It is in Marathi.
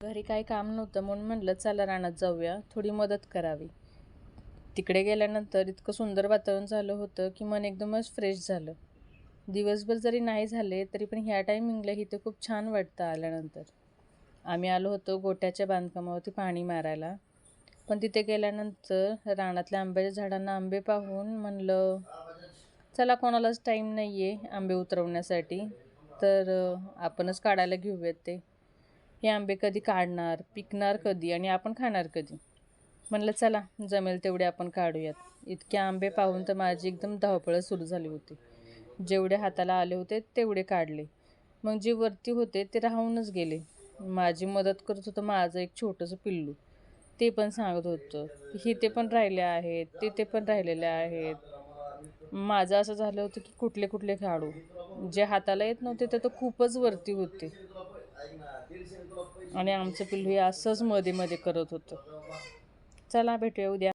घरी काही काम नव्हतं म्हणून म्हटलं चला रानात जाऊया, थोडी मदत करावी. तिकडे गेल्यानंतर इतकं सुंदर वातावरण झालं होतं की मन एकदमच फ्रेश झालं. दिवसभर जरी नाही झाले तरी पण ह्या टायमिंगला इथे खूप छान वाटतं आल्यानंतर. आम्ही आलो होतो गोट्याच्या बांधकामावरती पाणी मारायला. पण तिथे गेल्यानंतर रानातल्या आंब्याच्या झाडांना आंबे पाहून म्हणलं चला कोणालाच टाईम नाही आहे आंबे उतरवण्यासाठी, तर आपणच काढायला घेऊयात ते. हे आंबे कधी काढणार, पिकणार कधी आणि आपण खाणार कधी? म्हणलं चला जमेल तेवढे आपण काढूयात. इतके आंबे पाहून तर माझी एकदम धावपळच सुरू झाली होती. जेवढे हाताला आले होते तेवढे काढले. मग जे वरती होते ते राहूनच गेले. माझी मदत करत होतं माझं एक छोटंसं पिल्लू. ते पण सांगत होतं की इथे पण राहिले आहेत, तिथे पण राहिलेले आहेत. माझं असं झालं होतं की कुठले कुठले काढू. जे हाताला येत नव्हते ते तर खूपच वरती होते. आणि आमचं पिल्लू हे असंच मध्ये मध्ये करत होतं. चला भेटूया उद्या.